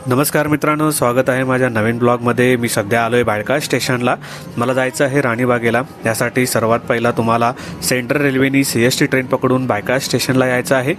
नमस्कार मित्रांनो, स्वागत आहे माझ्या नवीन ब्लॉगमध्ये। मी सध्या आलो आहे बाळका स्टेशनला। मला जायचं आहे राणीबागेला। यासाठी सर्वात पहिला तुम्हाला सेंट्रल रेल्वेनी CST ट्रेन पकडून बाळका स्टेशनला यायचं आहे।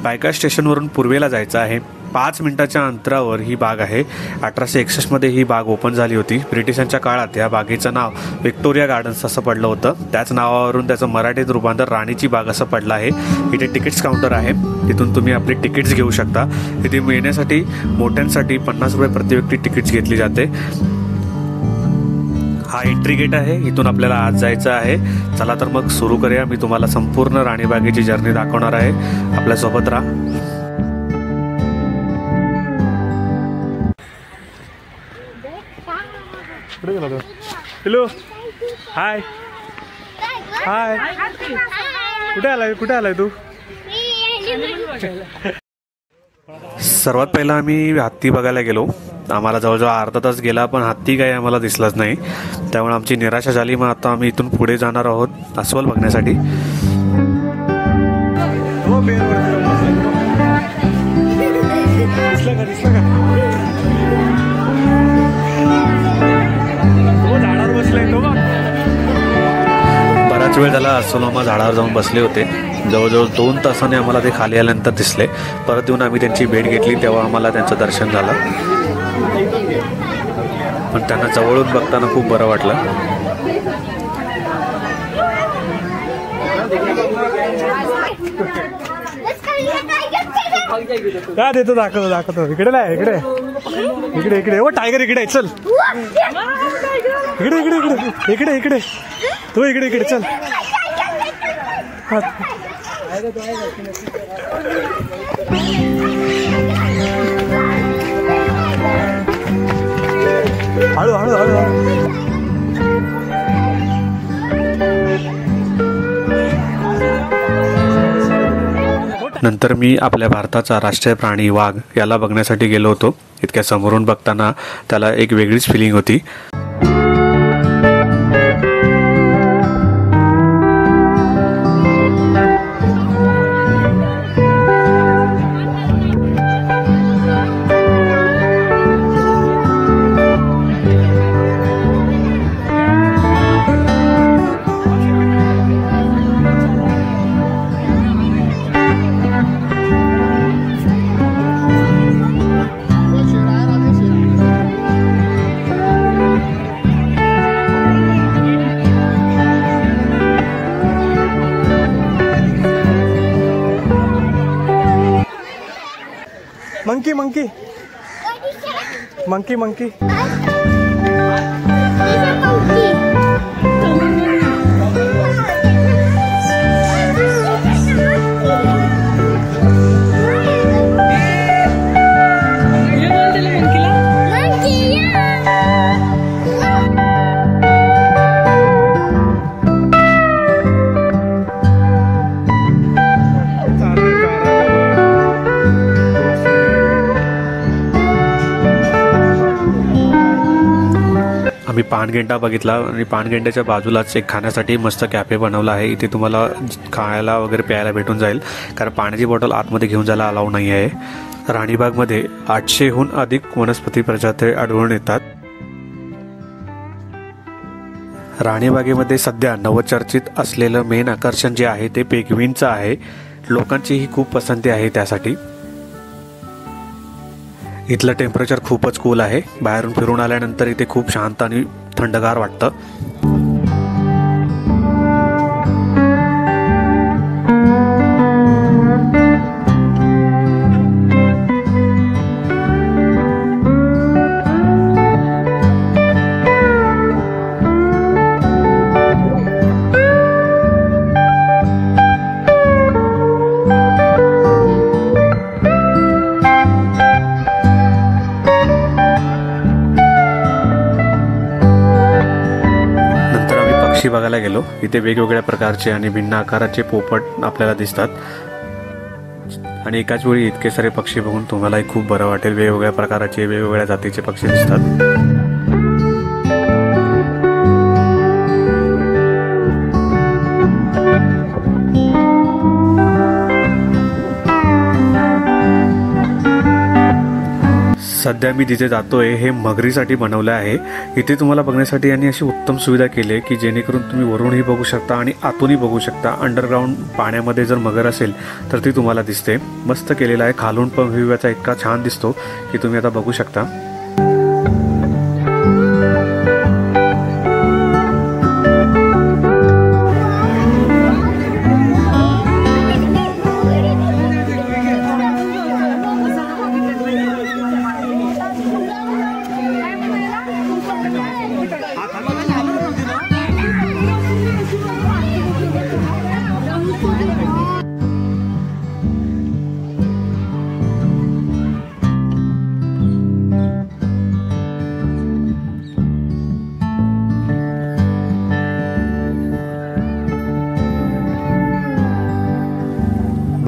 बाळका स्टेशनवरून पूर्वेला जायचं आहे। 5 मिनिटाच्या अंतरावर ही बाग आहे। 1861 मध्ये ही बाग ओपन झाली होती। ब्रिटिशांच्या काळात या बागेचं नाव व्हिक्टोरिया गार्डन्स असं पडलं होतं। त्याच नावावरून त्याचं मराठीत रूपांतर राणीची बाग असं पडलं आहे। इथे तिकीट्स काउंटर आहे, तिथून तुम्ही आपले तिकीट्स घेऊ शकता। इथे येण्यासाठी मोठ्यांसाठी 50 रुपये प्रति व्यक्ती तिकीट्स घेतली जाते। हा एंट्री गेट आहे, इथून आपल्याला आत जायचं आहे। चला तर मग सुरू करूया। मी तुम्हाला संपूर्ण राणीबागेची जर्नी दाखवणार आहे। आपल्यासोबत राहा। हॅलो, हाय हाय, कुठे आलाय तू? सर्वात पहिला आम्ही हत्ती बघायला गेलो। आम्हाला जवळजवळ अर्धा तास गेला, पण हत्ती काही आम्हाला दिसलाच नाही। त्यामुळे आमची निराशा झाली। मग आता आम्ही इथून पुढे जाणार आहोत अस्वल बघण्यासाठी। बराच वेळ झाला अस्वल मामा झाडावर जाऊन बसले होते। जवळजवळ 2 तासाने आम्हाला ते खाली आल्यानंतर दिसले। परत येऊन आम्ही त्यांची भेट घेतली, तेव्हा आम्हाला त्यांचं दर्शन झालं। पण त्यांना जवळून बघताना खूप बरं वाटलं। काय देतो, दाखवतो इकडे नाही, इकडे ओ टायगर इकडे चल, इकडे तू इकडे चल। हळू नंतर मी आपल्या भारताचा राष्ट्रीय प्राणी वाघ याला बघण्यासाठी गेलो होतो। इतक्या समोरून बघताना त्याला एक वेगळीच फिलिंग होती। मंकी आम्ही पानगेंडा बघितला आणि पानगेंड्याच्या बाजूलाच एक खाण्यासाठी मस्त कॅफे बनवला आहे। इथे तुम्हाला खायला वगैरे प्यायला भेटून जाईल, कारण पाण्याची बॉटल आतमध्ये घेऊन जायला अलाउ नाही आहे। राणीबागमध्ये 800हून अधिक वनस्पती प्रजाती आढळून येतात। राणीबागेमध्ये सध्या नवचर्चित असलेलं मेन आकर्षण जे आहे ते पेंग्विनचं आहे। लोकांचीही खूप पसंती आहे त्यासाठी। इथलं टेम्परेचर खूपच कूल आहे। बाहेरून फिरून आल्यानंतर इथे खूप शांत आणि थंडगार वाटतं। पक्षी बघायला गेलो। इथे वेगवेगळ्या प्रकारचे आणि भिन्न आकाराचे पोपट आपल्याला दिसतात आणि एकाच वेळी इतके सारे पक्षी बघून तुम्हालाही खूप बरं वाटेल। वेगवेगळ्या प्रकाराचे वेगवेगळ्या जातीचे पक्षी दिसतात। सध्या मी जिथे जातोय हे मगरीसाठी बनवलं आहे. इथे तुम्हाला बघण्यासाठी यांनी अशी उत्तम सुविधा केली आहे की जेणेकरून तुम्ही वरूनही बघू शकता आणि आतूनही बघू शकता. अंडरग्राऊंड पाण्यामध्ये जर मगर असेल तर ती तुम्हाला दिसते. मस्त केलेला आहे. खालून पण व्ह्यू याचा इतका छान दिसतो की तुम्ही आता बघू शकता.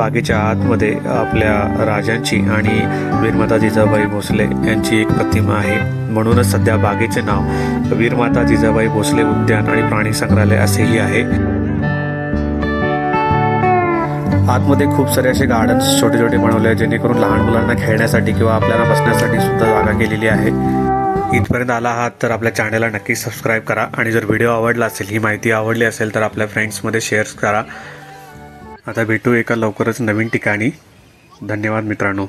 बागेच्या आतमध्ये आपल्या राजांची आणि वीरमाता जिजाबाई भोसले यांची एक प्रतिमा आहे. म्हणूनच सध्या बागेचे नाव वीरमाता जिजाबाई भोसले उद्यान आणि प्राणी संग्रहालय असेही आहे. आतमध्ये खूप सारे असे गार्डन्स छोटे छोटे बनवले आहेत जेणेकरून लहान मुलांना खेळण्यासाठी किंवा आपल्याला बसण्यासाठी सुद्धा जागा केलेली आहे. इथपर्यंत आला आहात तर आपल्या चॅनलला नक्की सबस्क्राईब करा आणि जर व्हिडिओ आवडला असेल, ही माहिती आवडली असेल तर आपल्या फ्रेंड्समध्ये शेअर करा. आता भेटू एका लवकरच नवीन ठिकाणी. धन्यवाद मित्रांनो.